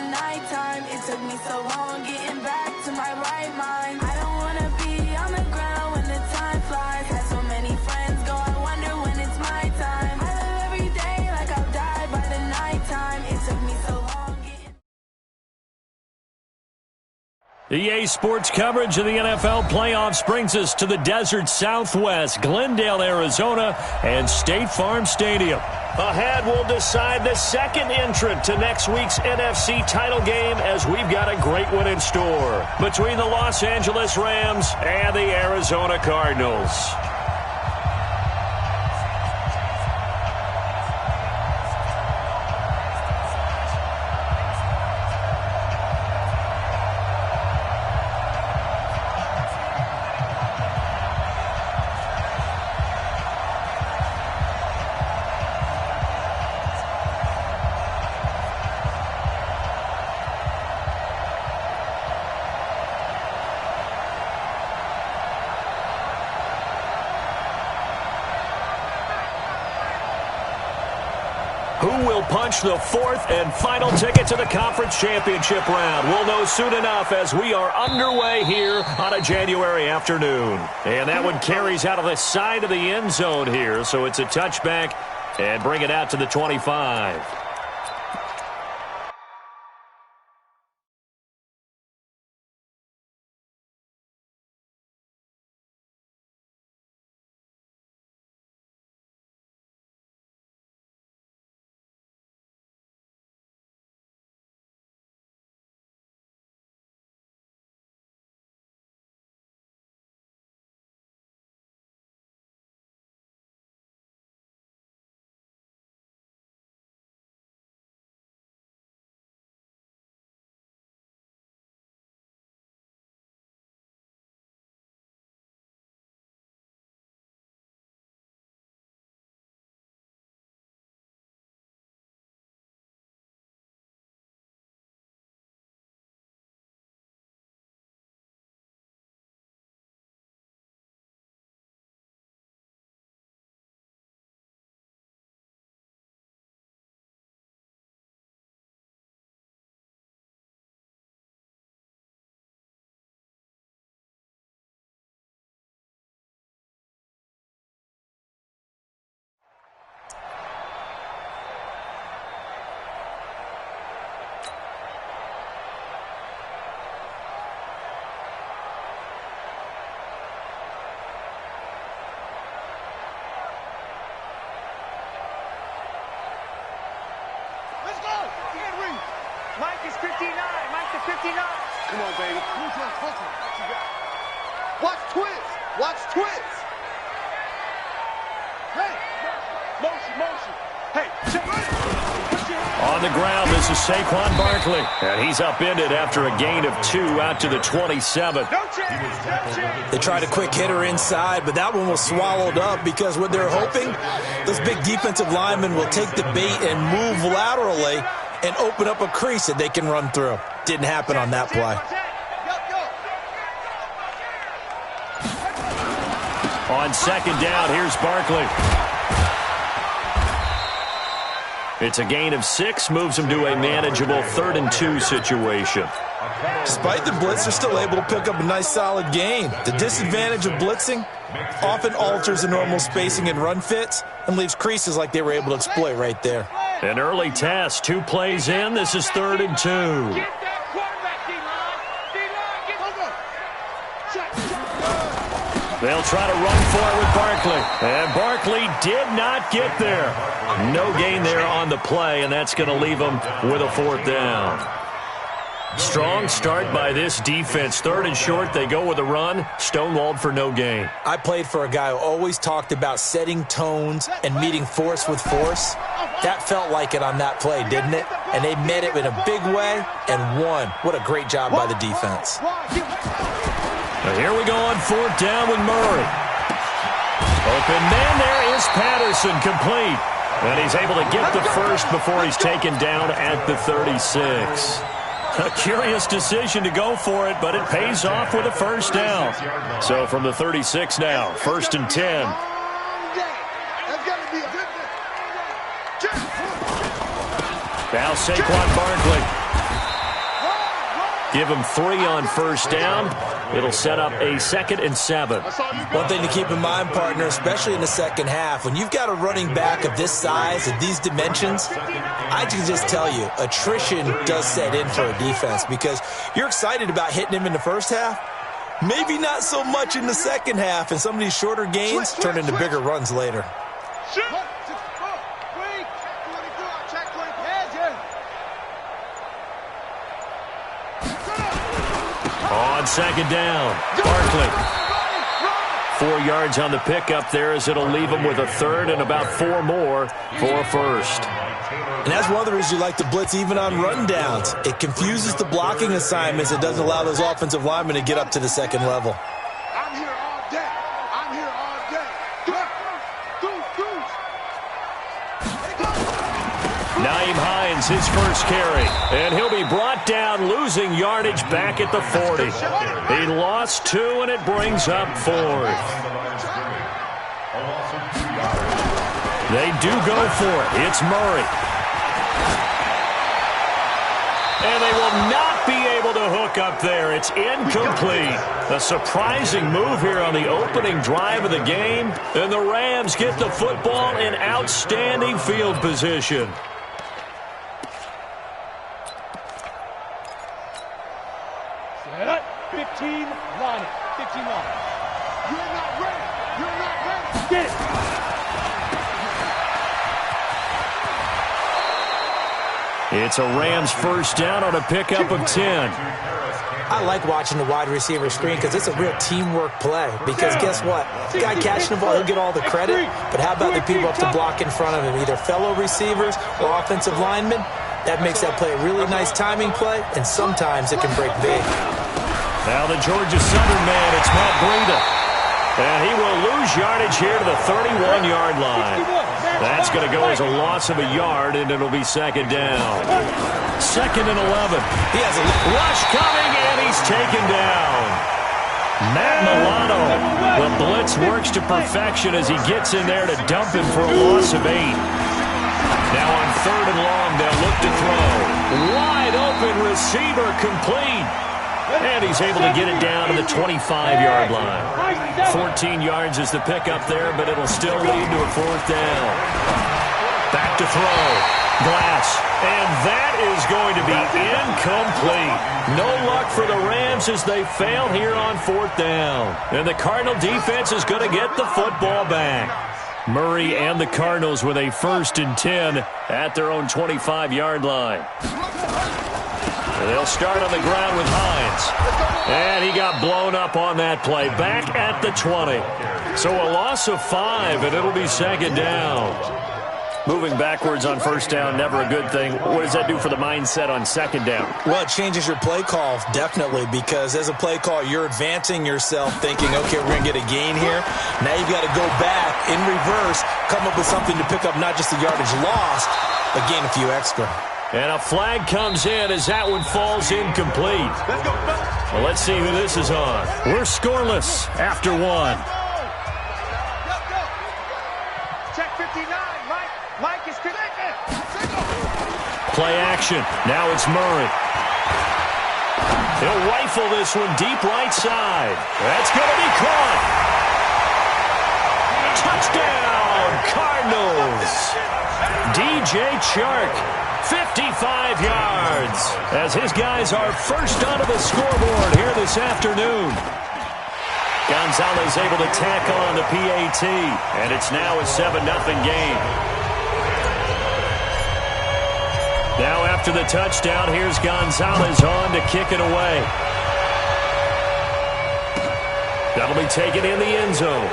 nighttime. It took me so long getting back to my right mind. I don't wanna be on the ground when the time flies. Had so many friends go, I wonder when it's my time. I live every day like I'll die by the nighttime. It took me so long getting... EA Sports coverage of the NFL playoffs brings us to the desert Southwest, Glendale, Arizona, and State Farm Stadium. Ahead, we'll decide the second entrant to next week's NFC title game as we've got a great one in store between the Los Angeles Rams and the Arizona Cardinals. Who will punch the fourth and final ticket to the conference championship round? We'll know soon enough as we are underway here on a January afternoon. And that one carries out of the side of the end zone here, so it's a touchback and bring it out to the 25. Mike is 59. Mike is 59. Come on, baby. Watch twist. Watch twist. Hey. Motion. Hey. On the ground, this is Saquon Barkley. And he's upended after a gain of 2 out to the 27. No chance. They tried a quick hitter inside, but that one was swallowed up because what they're hoping, those big defensive linemen will take the bait and move laterally and open up a crease that they can run through. Didn't happen on that play. On second down, here's Barkley. It's a gain of 6, moves him to a manageable 3rd and 2 situation. Despite the blitz, they're still able to pick up a nice solid gain. The disadvantage of blitzing often alters the normal spacing and run fits and leaves creases like they were able to exploit right there. An early test, 2 plays in. This is 3rd and 2. They'll try to run for it with Barkley. And Barkley did not get there. No gain there on the play, and that's going to leave them with a 4th down. Strong start by this defense. 3rd and short, they go with a run. Stonewalled for no gain. I played for a guy who always talked about setting tones and meeting force with force. That felt like it on that play, didn't it? And they met it in a big way and won. What a great job by the defense. Now here we go on 4th down with Murray. Open man, there is Patterson, complete. And he's able to get the first before he's taken down at the 36. A curious decision to go for it, but it pays off with a 1st down. So from the 36 now, 1st and 10. Now Saquon Barkley. Give him 3 on first down. It'll set up a 2nd and 7. One thing to keep in mind, partner, especially in the second half, when you've got a running back of this size and these dimensions, I can just tell you, attrition does set in for a defense because you're excited about hitting him in the first half. Maybe not so much in the second half, and some of these shorter gains turn into bigger runs later. On second down, Barkley. 4 yards on the pickup there as it'll leave him with a 3rd and about 4 more for a 1st. And that's one of the reasons you like to blitz even on rundowns. It confuses the blocking assignments. It doesn't allow those offensive linemen to get up to the second level. I'm here all day. I'm here all day. Nyheim Hines, his first carry. And he'll be brought down, losing yardage back at the 40. He lost 2, and it brings up 4th. They do go for it. It's Murray. And they will not be able to hook up there. It's incomplete. A surprising move here on the opening drive of the game. And the Rams get the football in outstanding field position. Set up. 15 line. 15 line. You're not ready. You're not ready. Get it. It's a Rams first down on a pickup of 10. I like watching the wide receiver screen because it's a real teamwork play. Because guess what? The guy catching the ball, he'll get all the credit. But how about the people up to block in front of him? Either fellow receivers or offensive linemen. That makes that play a really nice timing play, and sometimes it can break big. Now the Georgia Southern man, it's Matt Breida. And he will lose yardage here to the 31-yard line. That's going to go as a loss of a yard, and it'll be 2nd down. 2nd and 11. He has a rush coming, and he's taken down. Matt Milano. The blitz works to perfection as he gets in there to dump him for a loss of 8. Now on 3rd and long, they'll look to throw. Wide open receiver complete. And he's able to get it down to the 25-yard line. 14 yards is the pickup there, but it'll still lead to a 4th down. Back to throw. Glass. And that is going to be incomplete. No luck for the Rams as they fail here on 4th down. And the Cardinal defense is going to get the football back. Murray and the Cardinals with a 1st and 10 at their own 25-yard line. They'll start on the ground with Hines. And he got blown up on that play. Back at the 20. So a loss of 5, and it'll be 2nd down. Moving backwards on 1st down, never a good thing. What does that do for the mindset on 2nd down? Well, it changes your play call, definitely, because as a play call, you're advancing yourself thinking, okay, we're going to get a gain here. Now you've got to go back in reverse, come up with something to pick up not just the yardage lost, but gain a few extra. And a flag comes in as that one falls incomplete. Well, let's see who this is on. We're scoreless after 1. Check 59. Mike is connected. Play action. Now it's Murray. He'll rifle this one deep right side. That's going to be caught. Touchdown, Cardinals. DJ Chark. 55 yards as his guys are first onto the scoreboard here this afternoon. Gonzalez able to tack on the PAT, and it's now a 7-0 game. Now after the touchdown, here's Gonzalez on to kick it away. That'll be taken in the end zone.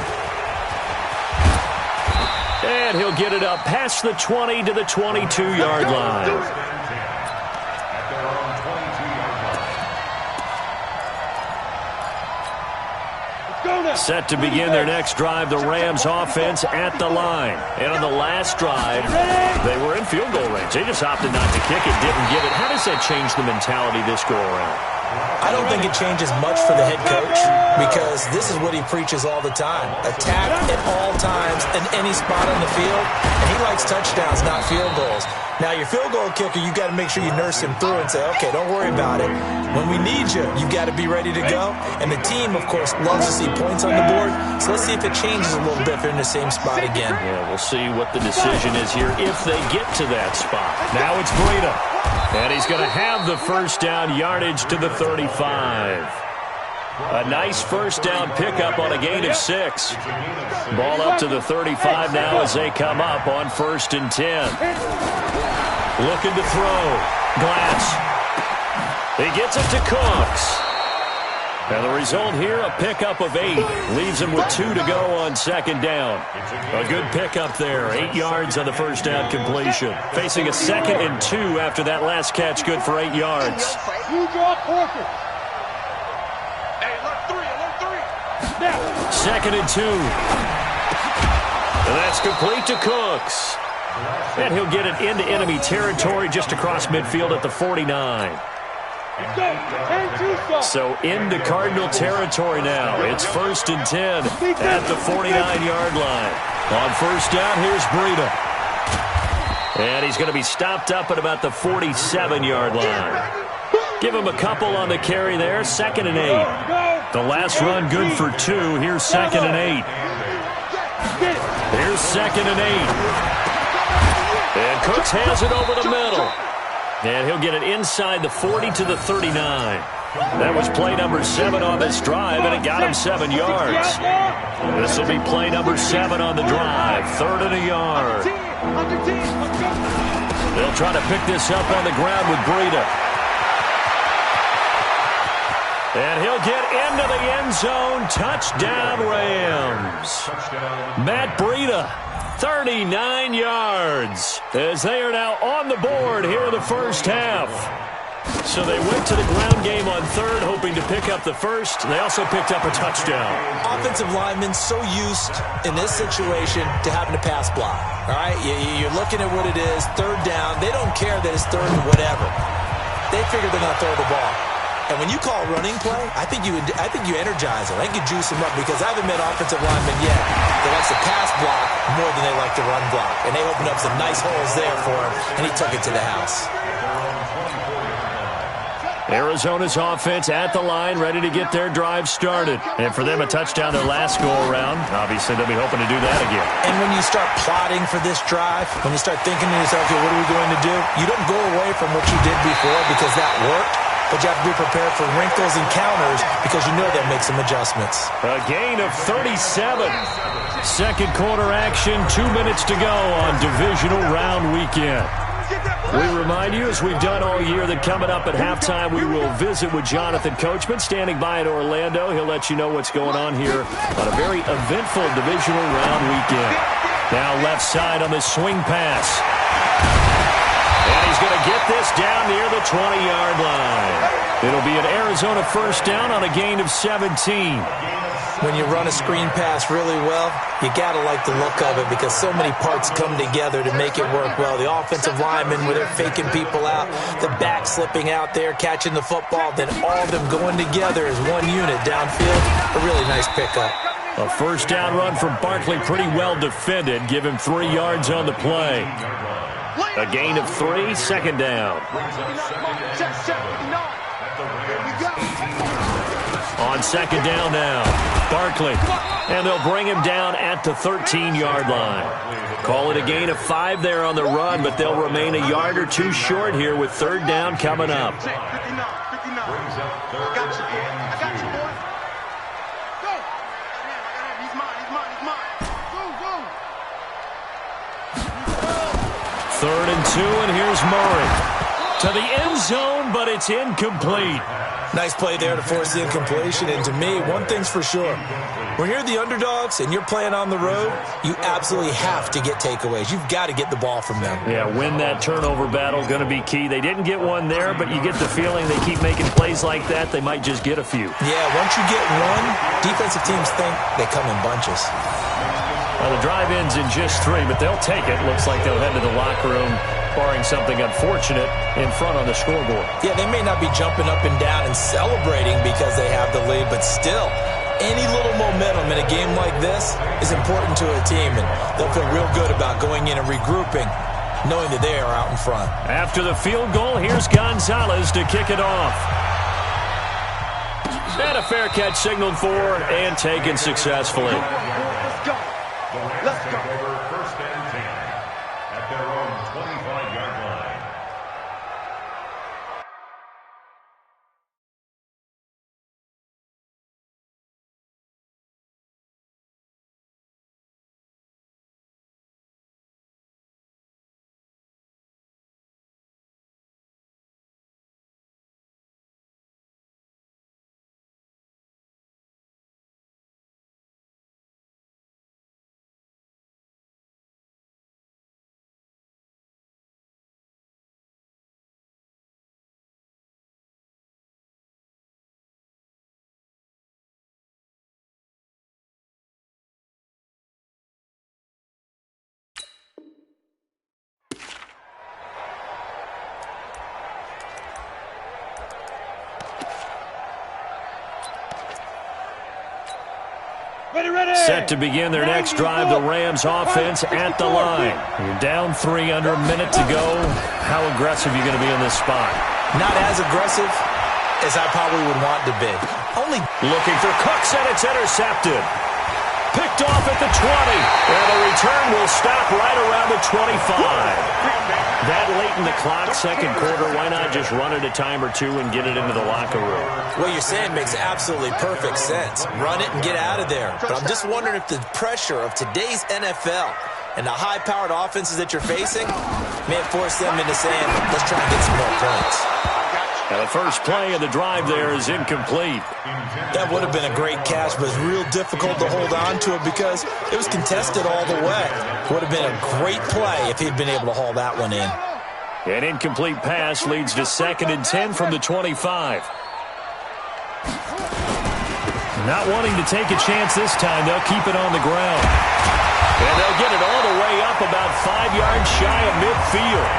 And he'll get it up past the 20 to the 22-yard line. Let's go. Set to begin their next drive, the Rams offense at the line. And on the last drive, they were in field goal range. They just opted not to kick it, didn't give it. How does that change the mentality this go around? I don't think it changes much for the head coach because this is what he preaches all the time. Attack at all times in any spot on the field, and he likes touchdowns, not field goals. Now, your field goal kicker, you got to make sure you nurse him through and say, okay, don't worry about it. When we need you, you got to be ready to go. And the team, of course, loves to see points on the board. So let's see if it changes a little bit if they're in the same spot again. Yeah, we'll see what the decision is here if they get to that spot. Now it's Breida. And he's going to have the first down yardage to the 35. A nice first down pickup on a gain of 6. Ball up to the 35 now as they come up on 1st and 10. Looking to throw. Glass. He gets it to Cooks. And the result here, a pickup of 8. Leaves him with 2 to go on 2nd down. A good pickup there. 8 yards on the first down completion. Facing a 2nd and 2 after that last catch. Good for 8 yards. You draw quarter. 2nd and 2. And that's complete to Cooks. And he'll get it into enemy territory just across midfield at the 49. So into Cardinal territory now. It's 1st and 10 at the 49-yard line. On 1st down, here's Breida. And he's going to be stopped up at about the 47-yard line. Give him a couple on the carry there. 2nd and 8. The last run good for 2. Here's 2nd and 8. Here's 2nd and 8. And Cooks has it over the middle. And he'll get it inside the 40 to the 39. That was play number 7 on this drive, and it got him 7 yards. This will be play number 7 on the drive. 3rd and a yard. They'll try to pick this up on the ground with Breida. And he'll get into the end zone. Touchdown, Rams. Matt Breida, 39 yards, as they are now on the board here in the first half. So they went to the ground game on 3rd, hoping to pick up the first. They also picked up a touchdown. Offensive linemen so used in this situation to having to pass block. All right, you're looking at what it is, 3rd down. They don't care that it's 3rd and whatever. They figure they're going to throw the ball. And when you call a running play, I think you energize them. I think you juice them up because I haven't met offensive linemen yet that likes to pass block more than they like to run block. And they opened up some nice holes there for him, and he took it to the house. Arizona's offense at the line, ready to get their drive started. And for them, a touchdown their last go-around. Obviously, they'll be hoping to do that again. And when you start plotting for this drive, when you start thinking to yourself, okay, what are we going to do? You don't go away from what you did before because that worked. But you have to be prepared for wrinkles and counters because you know they'll make some adjustments. A gain of 37. 2nd quarter action, 2 minutes to go on divisional round weekend. We remind you, as we've done all year, that coming up at halftime, we will visit with Jonathan Coachman, standing by in Orlando. He'll let you know what's going on here on a very eventful divisional round weekend. Now left side on the swing pass. And he's going to get this down near the 20-yard line. It'll be an Arizona first down on a gain of 17. When you run a screen pass really well, you got to like the look of it because so many parts come together to make it work well. The offensive linemen, where they're faking people out, the back slipping out there, catching the football, then all of them going together as one unit downfield. A really nice pickup. A first down run from Barkley, pretty well defended. Give him 3 yards on the play. A gain of 3, 2nd down. On 2nd down now, Barkley. And they'll bring him down at the 13-yard line. Call it a gain of 5 there on the run, but they'll remain a yard or 2 short here with 3rd down coming up. Third and 2, and here's Murray. To the end zone, but it's incomplete. Nice play there to force the incompletion. And to me, one thing's for sure. When you're the underdogs and you're playing on the road, you absolutely have to get takeaways. You've got to get the ball from them. Yeah, win that turnover battle, going to be key. They didn't get one there, but you get the feeling they keep making plays like that, they might just get a few. Yeah, once you get one, defensive teams think they come in bunches. Well, the drive ends in just 3, but they'll take it. Looks like they'll head to the locker room, barring something unfortunate, in front on the scoreboard. Yeah, they may not be jumping up and down and celebrating because they have the lead, but still, any little momentum in a game like this is important to a team, and they'll feel real good about going in and regrouping, knowing that they are out in front. After the field goal, here's Gonzalez to kick it off. And a fair catch signaled for and taken successfully. Let's go. Let's go. First and 10 at their own 25-yard line. Set to begin their next drive, the Rams offense at the line. You're down 3, under a minute to go. How aggressive are you going to be in this spot? Not as aggressive as I probably would want to be. Only looking for Cooks, and it's intercepted. Picked off at the 20. And the return will stop right around the 25. That late in the clock, second quarter, why not just run it a time or two and get it into the locker room? what you're saying makes absolutely perfect sense. Run it and get out of there. But I'm just wondering if the pressure of today's NFL and the high-powered offenses that you're facing may force them into saying, let's try and get some more points. Now the first play of the drive there is incomplete. That would have been a great catch, but it's real difficult to hold on to it because it was contested all the way. Would have been a great play if he'd been able to haul that one in. An incomplete pass leads to 2nd and 10 from the 25. Not wanting to take a chance this time, they'll keep it on the ground. And they'll get it all the way up about 5 yards shy of midfield.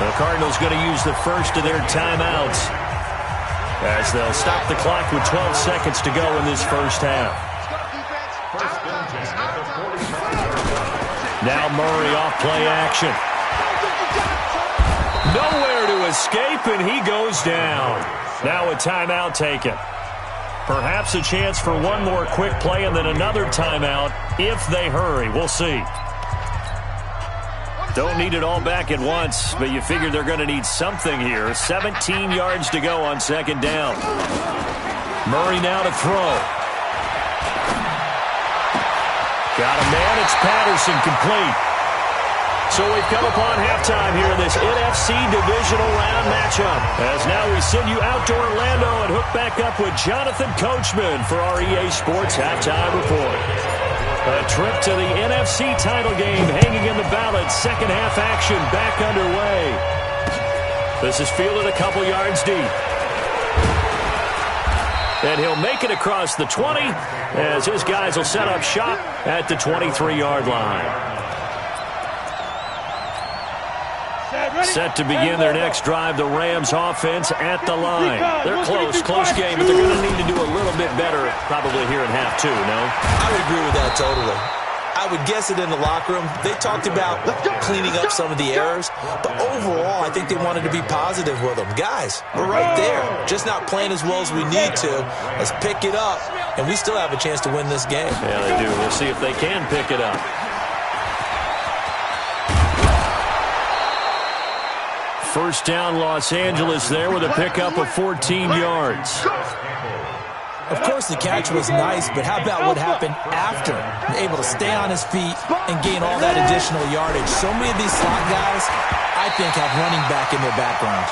The Cardinals going to use the first of their timeouts as they'll stop the clock with 12 seconds to go in this first half. Now Murray off play action. Nowhere to escape, and he goes down. Now a timeout taken. Perhaps a chance for one more quick play and then another timeout if they hurry. We'll see. Don't need it all back at once, but you figure they're going to need something here. 17 yards to go on 2nd down. Murray now to throw. Got a man. It's Patterson, complete. So we've come upon halftime here in this NFC Divisional Round matchup. As now we send you out to Orlando and hook back up with Jonathan Coachman for our EA Sports Halftime Report. A trip to the NFC title game hanging in the balance. Second half action back underway. This is fielded a couple yards deep. And he'll make it across the 20 as his guys will set up shop at the 23-yard line. Set to begin their next drive, the Rams offense at the line. They're close game, but they're going to need to do a little bit better probably here in half 2, no? I would agree with that totally. I would guess it in the locker room. They talked about cleaning up some of the errors, but overall, I think they wanted to be positive with them. Guys, we're right there, just not playing as well as we need to. Let's pick it up, and we still have a chance to win this game. Yeah, they do. We'll see if they can pick it up. First down, Los Angeles there with a pickup of 14 yards. Of course, the catch was nice, but how about what happened after? Able to stay on his feet and gain all that additional yardage. So many of these slot guys, I think, have running back in their background.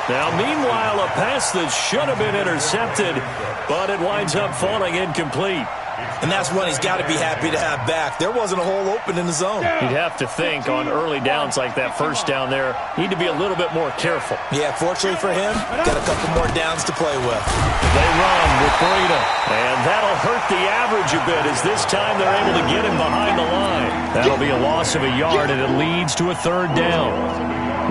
Now, meanwhile, a pass that should have been intercepted, but it winds up falling incomplete. And that's one he's got to be happy to have back. There wasn't a hole open in the zone. You'd have to think on early downs like that first down there, need to be a little bit more careful. Yeah, fortunately for him, got a couple more downs to play with. They run with Breida, and that'll hurt the average a bit as this time they're able to get him behind the line. That'll be a loss of a yard, and it leads to a third down.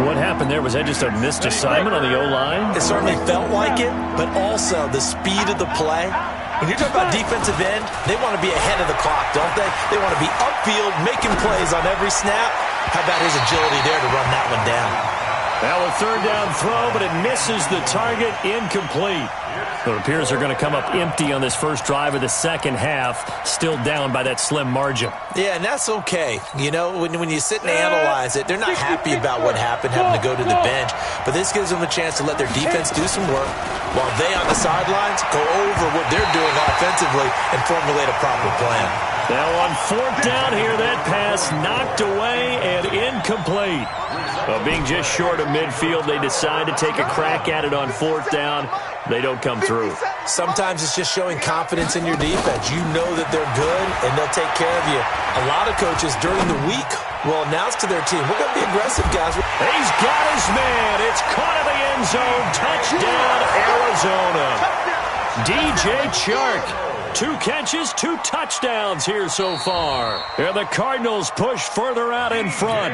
What happened there? Was that just a missed assignment on the O-line? It certainly felt like it, but also the speed of the play. When you're talking about defensive end, they want to be ahead of the clock, don't they? They want to be upfield, making plays on every snap. How about his agility there to run that one down? Now a third down throw, but it misses the target, incomplete. It appears they're going to come up empty on this first drive of the second half, still down by that slim margin. Yeah, and that's okay. You know, when you sit and analyze it, they're not happy about what happened, having to go to the bench. But this gives them a chance to let their defense do some work while they on the sidelines go over what they're doing offensively and formulate a proper plan. Now on fourth down here, that pass knocked away and incomplete. Well, being just short of midfield, they decide to take a crack at it on fourth down. They don't come through. Sometimes it's just showing confidence in your defense. You know that they're good, and they'll take care of you. A lot of coaches during the week will announce to their team, we're going to be aggressive, guys. He's got his man. It's caught in the end zone. Touchdown, Arizona. DJ Chark. 2 catches, 2 touchdowns here so far. And the Cardinals push further out in front.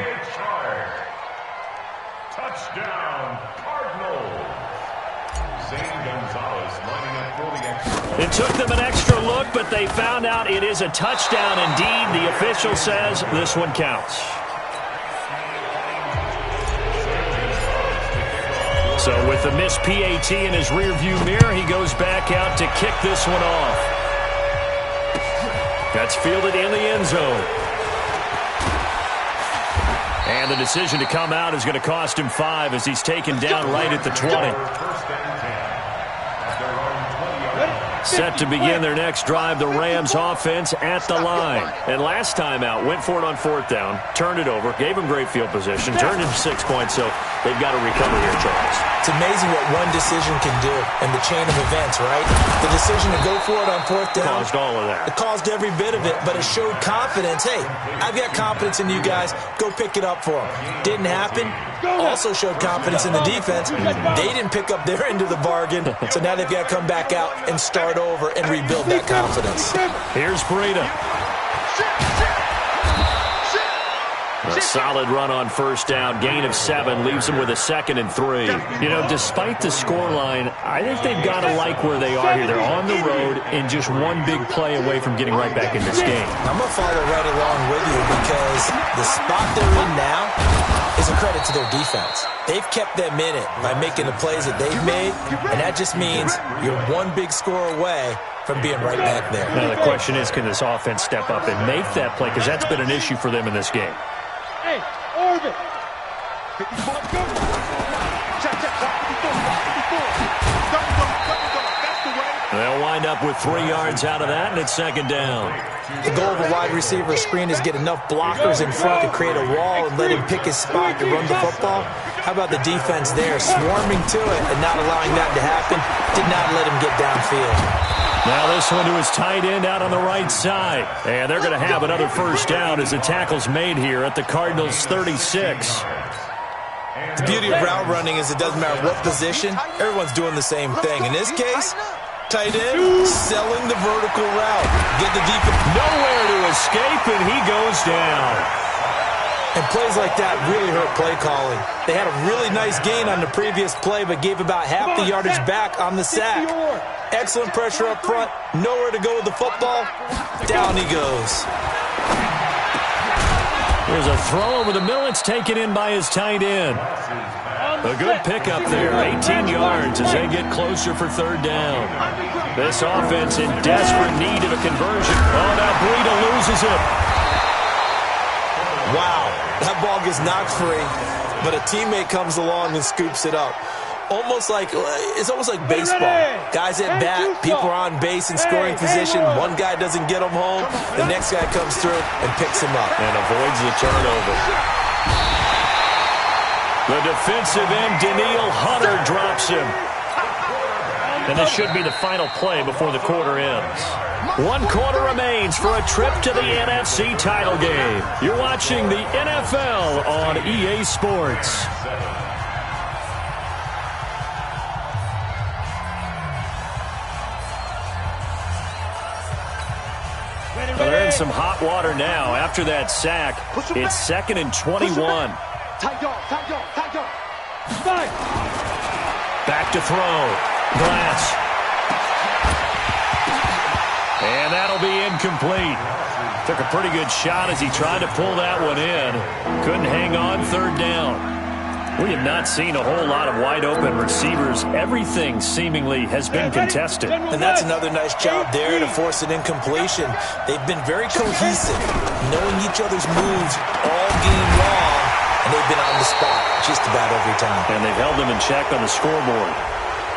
Touchdown, Cardinals. Zane Gonzalez lining up for the extra. It took them an extra look, but they found out it is a touchdown indeed. The official says this one counts. So with the missed PAT in his rearview mirror, he goes back out to kick this one off. That's fielded in the end zone. And the decision to come out is going to cost him 5 as he's taken down right at the 20. Set to begin their next drive, the Rams offense at the line. And last time out, went for it on fourth down, turned it over, gave him great field position, turned him 6 points, so they've got to recover here, Charles. It's amazing what one decision can do in the chain of events, right? The decision to go for it on fourth down. Caused all of that. It caused every bit of it, but it showed confidence. Hey, I've got confidence in you guys. Go pick it up for them. Didn't happen. Also showed confidence in the defense. They didn't pick up their end of the bargain, so now they've got to come back out and start over and rebuild that confidence. Here's Breida. A solid run on first down. Gain of 7 leaves them with a 2nd and 3. You know, despite the scoreline, I think they've got to like where they are here. They're on the road and just one big play away from getting right back in this game. I'm going to follow right along with you because the spot they're in now is a credit to their defense. They've kept them in it by making the plays that they've made, and that just means you're one big score away from being right back there. Now the question is, can this offense step up and make that play? Because that's been an issue for them in this game. Hey, orbit. They'll wind up with 3 yards out of that, and it's 2nd down. The goal of a wide receiver screen is get enough blockers in front to create a wall and let him pick his spot to run the football. How about the defense there, swarming to it and not allowing that to happen? Did not let him get downfield. Now this one to his tight end out on the right side. And they're going to have another first down as the tackle's made here at the Cardinals' 36. The beauty of route running is it doesn't matter what position, everyone's doing the same thing. In this case, tight end selling the vertical route. Get the defense nowhere to escape, and he goes down. And plays like that really hurt play calling. They had a really nice gain on the previous play, but gave about half the yardage back on the sack. Excellent pressure up front. Nowhere to go with the football. Down he goes. There's a throw over the middle. It's taken in by his tight end. A good pickup there. 18 yards as they get closer for 3rd down. This offense in desperate need of a conversion. Oh, now Breida loses it. Wow, that ball gets knocked free, but a teammate comes along and scoops it up. It's almost like baseball. Guys at bat, people are on base in scoring position. One guy doesn't get him home. The next guy comes through and picks him up. And avoids the turnover. The defensive end, Daniil Hunter, drops him. And this should be the final play before the quarter ends. 1 quarter remains for a trip to the NFC title game. You're watching the NFL on EA Sports. Well, they're in some hot water now after that sack. It's 2nd and 21. Back to throw. Glass. And that'll be incomplete. Took a pretty good shot as he tried to pull that one in. Couldn't hang on 3rd down. We have not seen a whole lot of wide-open receivers. Everything seemingly has been contested. And that's another nice job there to force an incompletion. They've been very cohesive, knowing each other's moves all game long, and they've been on the spot just about every time. And they've held them in check on the scoreboard.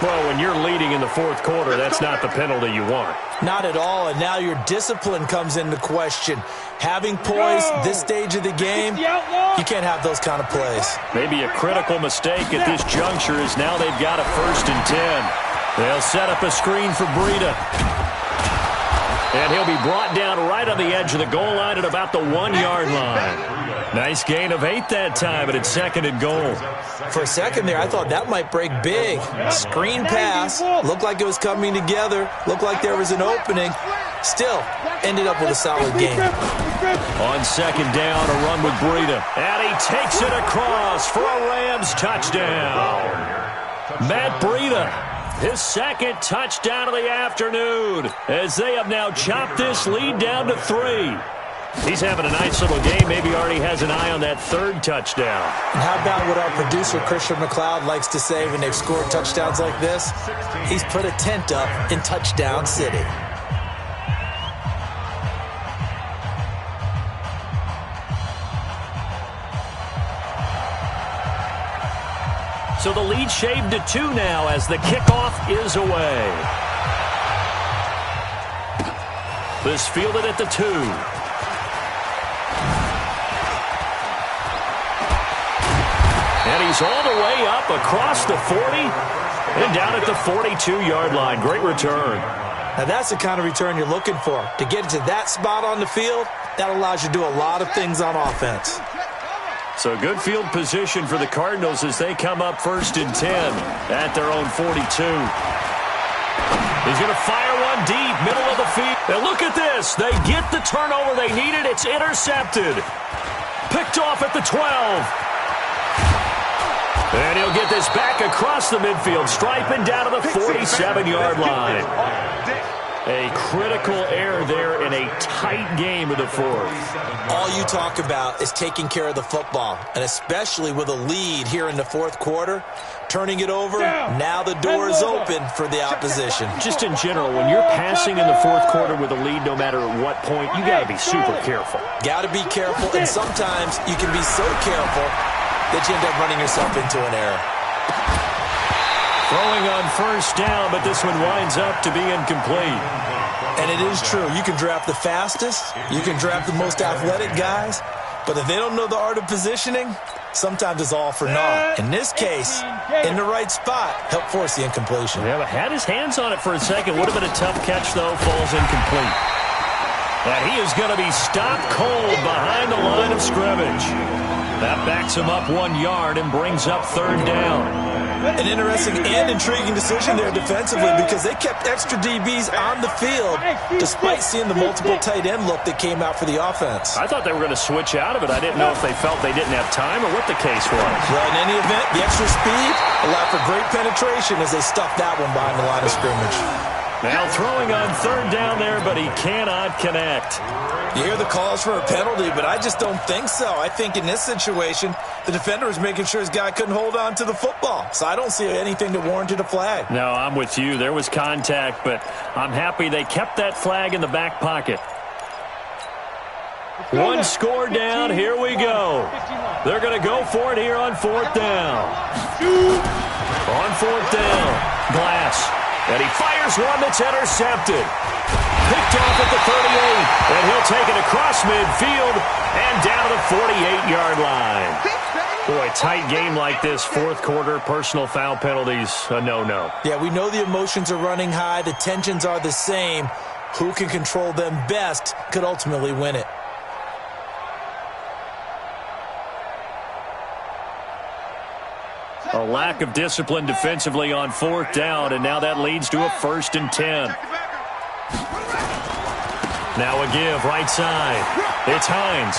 Well, when you're leading in the 4th quarter, that's not the penalty you want. Not at all, and now your discipline comes into question. Having poise this stage of the game, you can't have those kind of plays. Maybe a critical mistake at this juncture is now they've got a 1st and 10. They'll set up a screen for Breida. And he'll be brought down right on the edge of the goal line at about the 1-yard line. Nice gain of 8 that time, but it's 2nd and goal. For a second there, I thought that might break big. Screen pass, looked like it was coming together, looked like there was an opening. Still, ended up with a solid game. On 2nd down, a run with Breida. And he takes it across for a Rams touchdown. Matt Breida, his 2nd touchdown of the afternoon, as they have now chopped this lead down to 3. He's having a nice little game. Maybe already has an eye on that 3rd touchdown. And how about what our producer, Christian McLeod, likes to say when they've scored touchdowns like this? He's put a tent up in Touchdown City. So the lead shaved to 2 now as the kickoff is away. This fielded at the 2. And he's all the way up across the 40 and down at the 42-yard line. Great return. Now that's the kind of return you're looking for. To get to that spot on the field, that allows you to do a lot of things on offense. So good field position for the Cardinals as they come up 1st and 10 at their own 42. He's going to fire one deep, middle of the field. And look at this. They get the turnover they needed. It's intercepted. Picked off at the 12. And he'll get this back across the midfield, striping down to the 47-yard line. A critical error there in a tight game of the 4th. All you talk about is taking care of the football, and especially with a lead here in the 4th quarter, turning it over, now the door is open for the opposition. Just in general, when you're passing in the 4th quarter with a lead, no matter at what point, you got to be super careful. Got to be careful, and sometimes you can be so careful that you end up running yourself into an error. Throwing on 1st down, but this one winds up to be incomplete. And it is true. You can draft the fastest. You can draft the most athletic guys. But if they don't know the art of positioning, sometimes it's all for naught. In this case, in the right spot, helped force the incompletion. Yeah, but had his hands on it for a second. Would have been a tough catch, though. Falls incomplete. And he is going to be stopped cold behind the line of scrimmage. That backs him up 1 yard and brings up 3rd down. An interesting and intriguing decision there defensively because they kept extra DBs on the field despite seeing the multiple tight end look that came out for the offense. I thought they were going to switch out of it. I didn't know if they felt they didn't have time or what the case was. Well, in any event, the extra speed allowed for great penetration as they stuffed that one behind the line of scrimmage. Now throwing on 3rd down there, but he cannot connect. You hear the calls for a penalty, but I just don't think so. I think in this situation, the defender was making sure his guy couldn't hold on to the football. So I don't see anything that warranted a flag. No, I'm with you. There was contact, but I'm happy they kept that flag in the back pocket. One score down. Here we go. They're going to go for it here on 4th down. On 4th down, Glass. And he fires one that's intercepted. Picked off at the 38. And he'll take it across midfield and down to the 48-yard line. Boy, tight game like this, fourth quarter, personal foul penalties, a no-no. Yeah, we know the emotions are running high. The tensions are the same. Who can control them best could ultimately win it. A lack of discipline defensively on fourth down, and now that leads to a 1st and 10. Now a give, right side. It's Hines.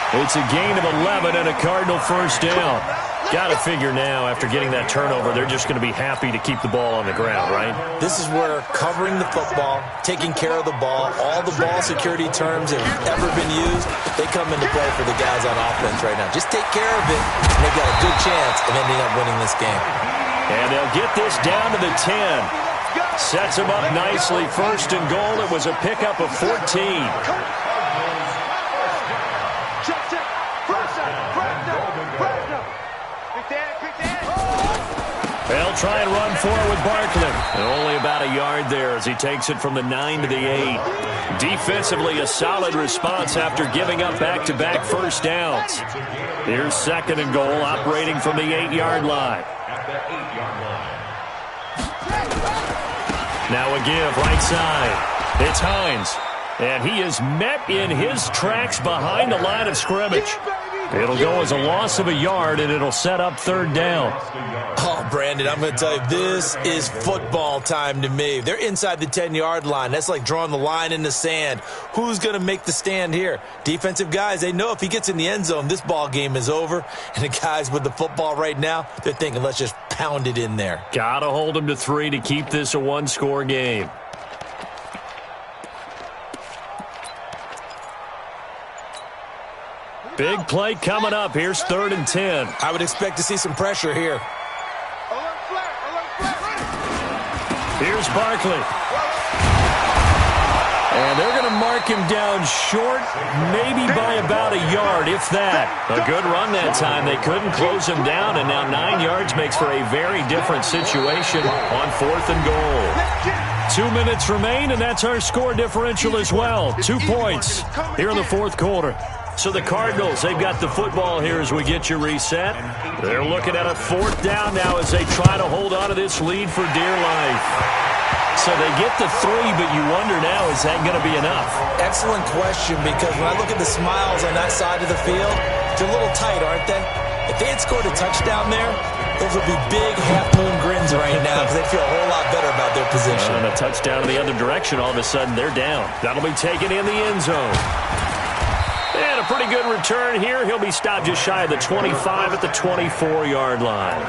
It's a gain of 11 and a Cardinal first down. Got to figure now, after getting that turnover, they're just going to be happy to keep the ball on the ground, right? This is where covering the football, taking care of the ball, all the ball security terms that have ever been used, they come into play for the guys on offense right now. Just take care of it, and they've got a good chance of ending up winning this game. And they'll get this down to the 10. Sets him up nicely. 1st and goal. It was a pickup of 14. They'll try and run forward with Barkley. And only about a yard there as he takes it from the 9 to the 8. Defensively, a solid response after giving up back-to-back first downs. Here's 2nd and goal, operating from the 8-yard line. Now a give, right side. It's Hines. And he is met in his tracks behind the line of scrimmage. It'll go as a loss of a yard, and it'll set up 3rd down. Oh, Brandon, I'm going to tell you, this is football time to me. They're inside the 10-yard line. That's like drawing the line in the sand. Who's going to make the stand here? Defensive guys, they know if he gets in the end zone, this ball game is over. And the guys with the football right now, they're thinking, let's just pound it in there. Got to hold him to 3 to keep this a one-score game. Big play coming up. Here's 3rd and 10. I would expect to see some pressure here. Here's Barkley. And they're going to mark him down short, maybe by about a yard, if that. A good run that time. They couldn't close him down, and now 9 yards makes for a very different situation on 4th and goal. 2 minutes remain, and that's our score differential as well. 2 points here in the fourth quarter. So the Cardinals, they've got the football here as we get you reset. They're looking at a 4th down now as they try to hold on to this lead for dear life. So they get the 3, but you wonder now, is that going to be enough? Excellent question, because when I look at the smiles on that side of the field, they're a little tight, aren't they? If they had scored a touchdown there, those would be big half-moon grins right now because they'd feel a whole lot better about their position. And a touchdown in the other direction, all of a sudden they're down. That'll be taken in the end zone. And a pretty good return here. He'll be stopped just shy of the 25 at the 24-yard line.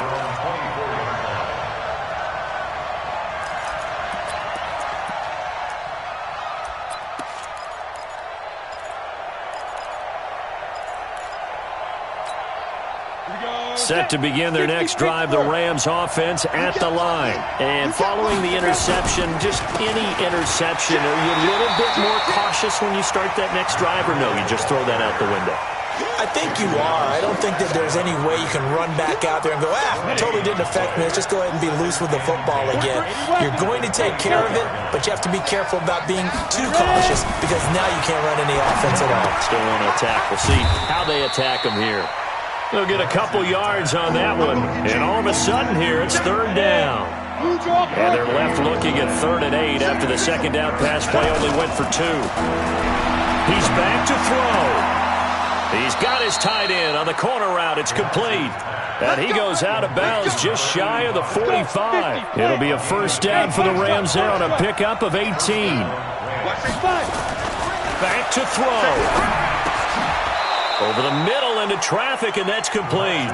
Set to begin their next drive, the Rams offense at the line. And following the interception, just any interception, are you a little bit more cautious when you start that next drive, or no, you just throw that out the window? I think you are. I don't think that there's any way you can run back out there and go, totally didn't affect me. Let's just go ahead and be loose with the football again. You're going to take care of it, but you have to be careful about being too cautious because now you can't run any offense at all. Still want to attack. We'll see how they attack them here. They'll get a couple yards on that one. And all of a sudden here, it's 3rd down. And they're left looking at 3rd and 8 after the second down pass play only went for 2. He's back to throw. He's got his tight end on the corner route. It's complete. And he goes out of bounds just shy of the 45. It'll be a 1st down for the Rams there on a pickup of 18. Back to throw. Over the middle into traffic, and that's complete.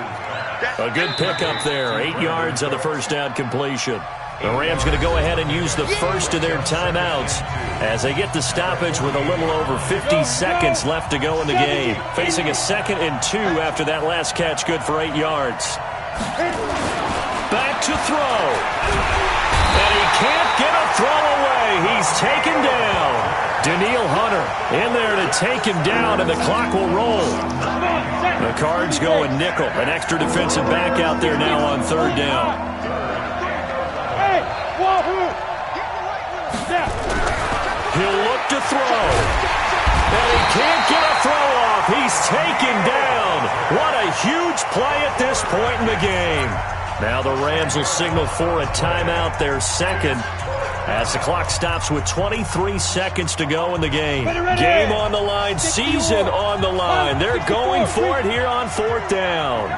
A good pickup there. 8 yards on the 1st down completion. The Rams going to go ahead and use the first of their timeouts as they get the stoppage with a little over 50 seconds left to go in the game. Facing a 2nd and 2 after that last catch, good for 8 yards. Back to throw. And he can't get a throw away. He's taken down. Daniil Hunter in there to take him down, and the clock will roll. The Cards go in nickel. An extra defensive back out there now on 3rd down. He'll look to throw. And he can't get a throw off. He's taken down. What a huge play at this point in the game. Now the Rams will signal for a timeout, their second, as the clock stops with 23 seconds to go in the game. Game on the line, season on the line. They're going for it here on fourth down.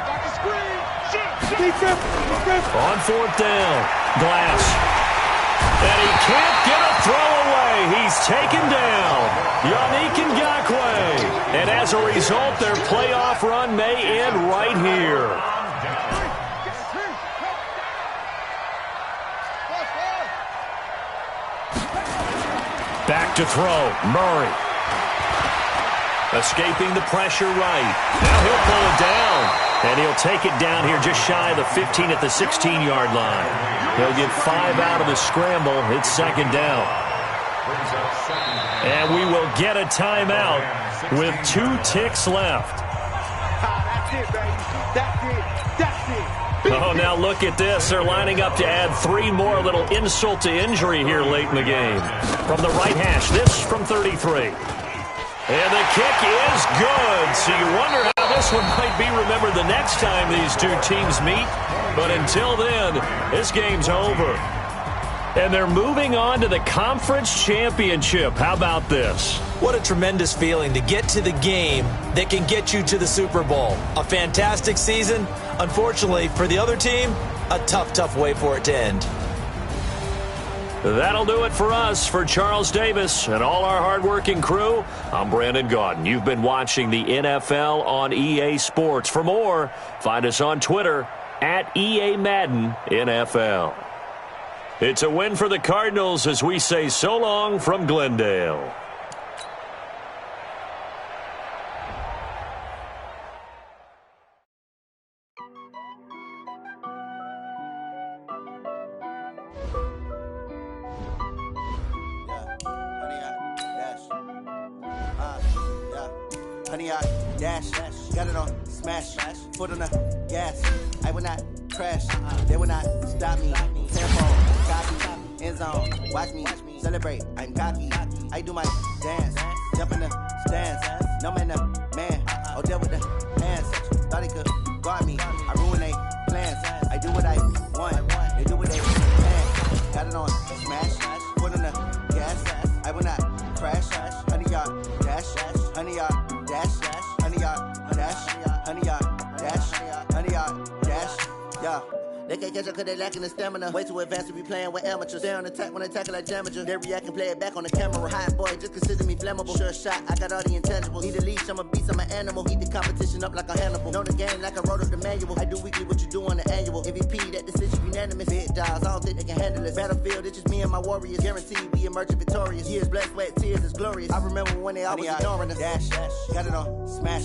On fourth down, Glass. And he can't get a throw away. He's taken down. Yannick Ngakoue. And as a result, their playoff run may end right here. Back to throw, Murray. Escaping the pressure right. Now he'll pull it down. And he'll take it down here just shy of the 15 at the 16-yard line. He'll get 5 out of the scramble. It's second down. And we will get a timeout with 2 ticks left. That's it, baby. That's it. That's it. Oh, now look at this. They're lining up to add 3 more, a little insult to injury here late in the game. From the right hash, this from 33. And the kick is good. So you wonder how this one might be remembered the next time these two teams meet. But until then, this game's over. And they're moving on to the conference championship. How about this? What a tremendous feeling to get to the game that can get you to the Super Bowl. A fantastic season. Unfortunately, for the other team, a tough way for it to end. That'll do it for us. For Charles Davis and all our hardworking crew, I'm Brandon Gaudin. You've been watching the NFL on EA Sports. For more, find us on Twitter at EA Madden NFL. It's a win for the Cardinals as we say so long from Glendale. Honey, I dash, got it on smash, foot on the gas. I will not crash, they will not stop me. Tempo, copy, end zone, watch me celebrate. I'm cocky, I do my dance, jump in the stands. No man, man, I'll deal with the hands. Thought he could guard me, I ruin they plans. I do what I want, they do what they can. Got it on smash, foot on the gas. I will not crash, honey, y'all dash, honey, y'all dash, honey, y'all dash, honey, y'all dash, honey, y'all dash, yeah. They can't catch up cause they lacking the stamina. Way too advanced to be playing with amateurs. Stay on attack when they tackle like damages. They react and play it back on the camera. Hot boy, just consider me flammable. Sure shot, I got all the intangibles. Need a leash, I'm a beast, I'm an animal. Heat the competition up like a Hannibal. Know the game like I wrote up the manual. I do weekly what you do on the annual. MVP, that decision unanimous. Big dogs, I don't think they can handle it. Battlefield, it's just me and my warriors. Guaranteed we emerging victorious. Years, blood, sweat, tears, is glorious. I remember when they always ignoring us. Dash, got it on smash,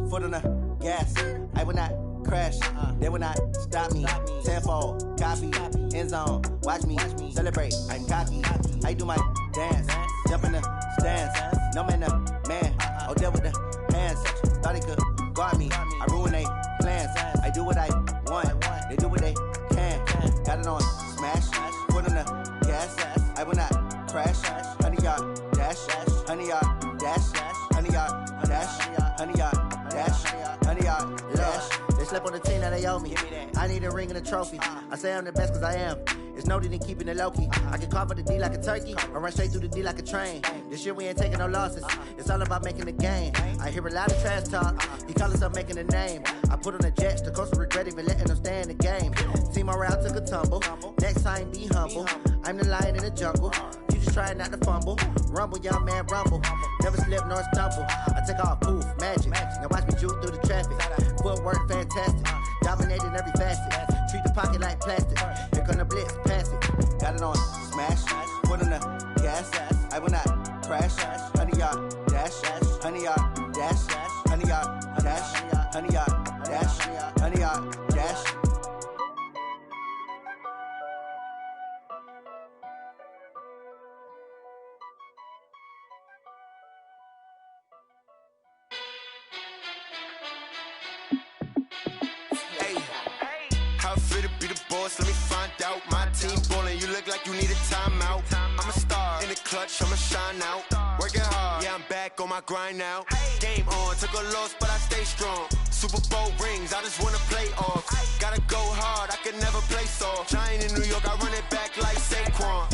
foot on the gas. I will not crash, they will not stop me. Tenfold, copy, end zone, watch me celebrate. I'm cocky, I do my dance, jump in the stands. No man, man, I'll deal with the hands. Thought he could guard me, I ruin they plans. I do what I want, they do what they can. Got it on smash, foot on the gas. I will not crash, honey, y'all dash, honey, y'all dash, honey, y'all dash, honey, y'all dash, honey, y'all dash. They slept on the team that they owe me. I need a ring and a trophy. I say I'm the best cause I am. It's noted in keeping it low-key. I can carve for the D like a turkey or run straight through the D like a train. This year we ain't taking no losses. It's all about making the game. I hear a lot of trash talk. He call himself making a name. I put on the Jets. The coach will regret even letting them stay in the game. Team morale took a tumble. Next time be humble. I'm the lion in the jungle. You just trying not to fumble. Rumble, young man, rumble. Never slip nor stumble. I take off, poof, magic. Now watch me juke through the traffic. Footwork fantastic. Dominating every facet. Treat the pocket like plastic. Here come the blitz, pass it. Got it on smash. Foot on the gas. I will not crash. Honey, y'all dash. Honey, y'all dash. Honey, y'all dash. Honey, y'all dash. Honey, y'all dash. Let me find out. My team ballin', you look like you need a timeout. I'm a star in the clutch, I'ma shine out. Working hard, yeah, I'm back on my grind now. Game on, took a loss, but I stay strong. Super Bowl rings, I just wanna play off. Gotta go hard, I can never play soft. Giant in New York, I run it back like Saquon.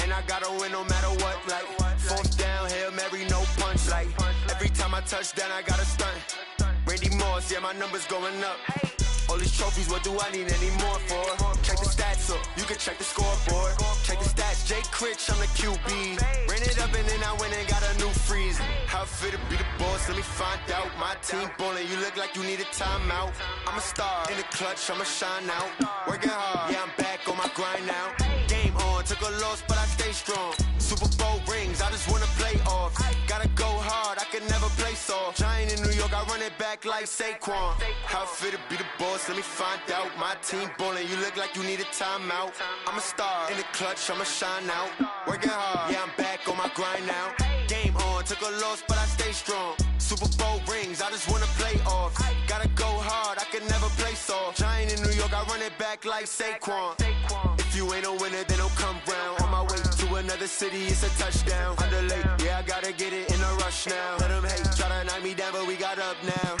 And I gotta win no matter what, like fourth down, Hail Mary, no punch. Like every time I touch down, I gotta stunt. Randy Moss, yeah, my numbers going up. All these trophies, what do I need any more for? Check the stats up, you can check the scoreboard. Check the stats, Jay Critch, I'm the QB. Ran it up and then I went and got a new freeze. How fit to be the boss, let me find out. My team ballin', you look like you need a timeout. I'm a star, in the clutch, I'ma shine out. Working hard, yeah, I'm back on my grind now. Game on, took a loss, but I stay strong. Super Bowl rings, I just wanna play off. Gotta go hard, I can never play soft. Giant in New York, I run it back like Saquon. How fit to be the boss, let me find out. My team ballin', you look like you need a timeout. I'm a star, in the clutch, I'ma shine out. Working hard, yeah, I'm back on my grind now. Game on, took a loss, but I stay strong. Super Bowl rings, I just wanna play off. Gotta go hard, I can never play soft. Giant in New York, I run it back like Saquon. If you ain't a winner, then don't come round. On my way to another city, it's a touchdown. Underlay, yeah, I gotta get it in a rush now. Let them hate, try to knock me down, but we got up now.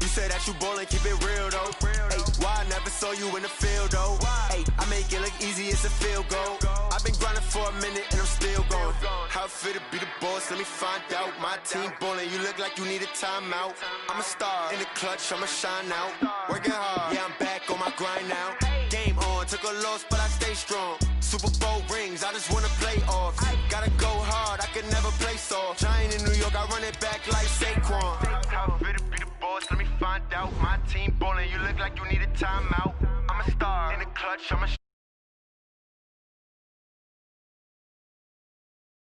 You say that you ballin', keep it real though. Hey, why I never saw you in the field though? Hey, I make it look easy, it's a field goal. I've been grinding for a minute and I'm still going. How fit to be the boss, let me find out. My team ballin', you look like you need a timeout. I'm a star, in the clutch, I'ma shine out. Working hard, yeah, I'm back on my grind now. Game on, took a loss, but I stay strong. Super Bowl rings, I just wanna play off. Gotta go hard, I can never play soft. Giant in New York, I run it back like Saquon. How fit to be the boss, let me find out. My team ballin', you look like you need a timeout. I'm a star, in the clutch, I'm a